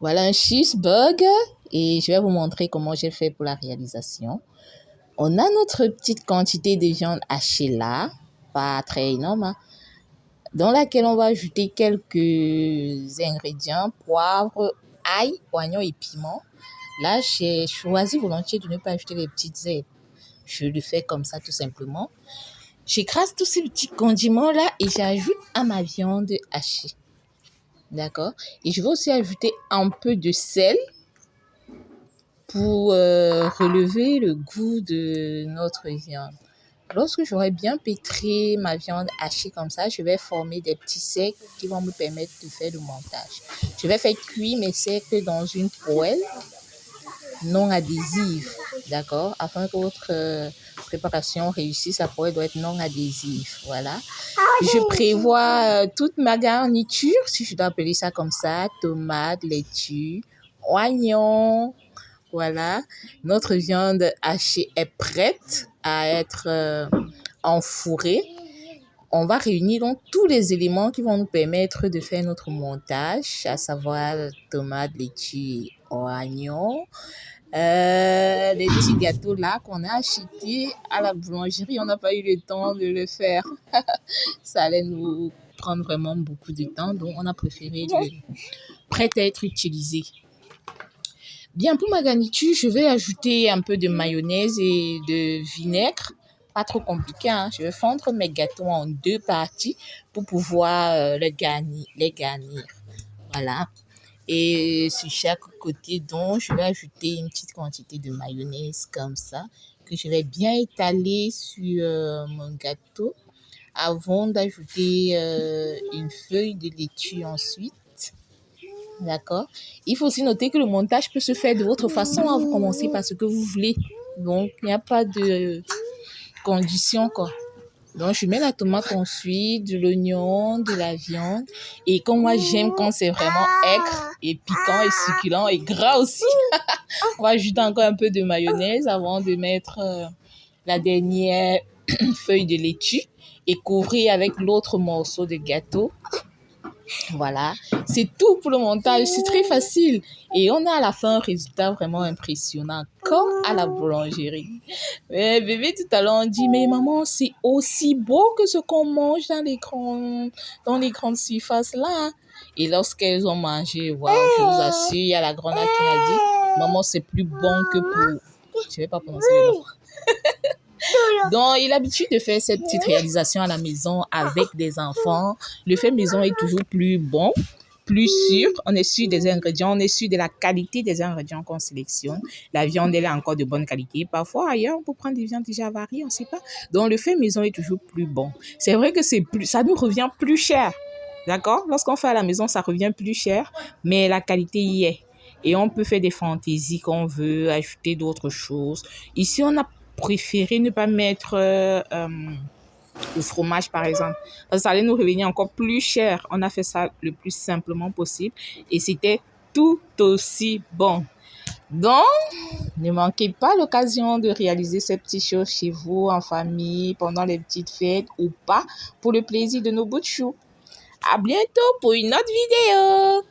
Voilà un cheeseburger et je vais vous montrer comment j'ai fait pour la réalisation. On a notre petite quantité de viande hachée là, pas très énorme, hein, dans laquelle on va ajouter quelques ingrédients, poivre, ail, oignon et piment. Là, j'ai choisi volontiers de ne pas ajouter les petites herbes. Je le fais comme ça tout simplement. J'écrase tous ces petits condiments-là et j'ajoute à ma viande hachée. D'accord? Et je vais aussi ajouter un peu de sel pour relever le goût de notre viande. Lorsque j'aurai bien pétré ma viande hachée comme ça, je vais former des petits cercles qui vont me permettre de faire le montage. Je vais faire cuire mes cercles dans une poêle non adhésive, d'accord? Afin que votre préparation réussisse, la poêle doit être non adhésive, voilà. Je prévois toute ma garniture, si je dois appeler ça comme ça, tomates, laitue, oignons, voilà. Notre viande hachée est prête à être enfourée. On va réunir donc tous les éléments qui vont nous permettre de faire notre montage, à savoir tomates, laitue, oignons. Les petits gâteaux là qu'on a achetés à la boulangerie, on n'a pas eu le temps de le faire. Ça allait nous prendre vraiment beaucoup de temps, donc on a préféré prêt à être utilisé. Bien, pour ma garniture, je vais ajouter un peu de mayonnaise et de vinaigre. Pas trop compliqué, hein. Je vais fondre mes gâteaux en deux parties pour pouvoir les garnir. Voilà. Et sur chaque côté, donc, je vais ajouter une petite quantité de mayonnaise comme ça, que je vais bien étaler sur mon gâteau avant d'ajouter une feuille de laitue ensuite. D'accord? Il faut aussi noter que le montage peut se faire de votre façon. Hein. Vous commencez par ce que vous voulez. Donc, il n'y a pas de condition, quoi. Donc, je mets la tomate ensuite, de l'oignon, de la viande. Et comme moi, j'aime quand c'est vraiment aigre et piquant et succulent et gras aussi. On va ajouter encore un peu de mayonnaise avant de mettre la dernière feuille de laitue et couvrir avec l'autre morceau de gâteau. Voilà, c'est tout pour le montage, c'est très facile. Et on a à la fin un résultat vraiment impressionnant, comme à la boulangerie. Mais bébé, tout à l'heure, on dit, mais maman, c'est aussi beau que ce qu'on mange dans les grandes surfaces là. Et lorsqu'elles ont mangé, waouh, je vous assure, il y a la grande qui a dit, maman, c'est plus bon que pour... Je ne vais pas prononcer le nom. Donc, il a l'habitude de faire cette petite réalisation à la maison avec des enfants. Le fait maison est toujours plus bon, plus sûr. On est sûr des ingrédients, on est sûr de la qualité des ingrédients qu'on sélectionne. La viande, elle est encore de bonne qualité. Parfois, ailleurs, on peut prendre des viandes déjà avariées, on ne sait pas. Donc, le fait maison est toujours plus bon. C'est vrai que ça nous revient plus cher. D'accord? Lorsqu'on fait à la maison, ça revient plus cher, mais la qualité y est. Et on peut faire des fantaisies qu'on veut, ajouter d'autres choses. Ici, on a préféré ne pas mettre le fromage, par exemple. Parce que ça allait nous revenir encore plus cher. On a fait ça le plus simplement possible. Et c'était tout aussi bon. Donc, ne manquez pas l'occasion de réaliser ces petites choses chez vous, en famille, pendant les petites fêtes ou pas, pour le plaisir de nos bouts de chou. À bientôt pour une autre vidéo.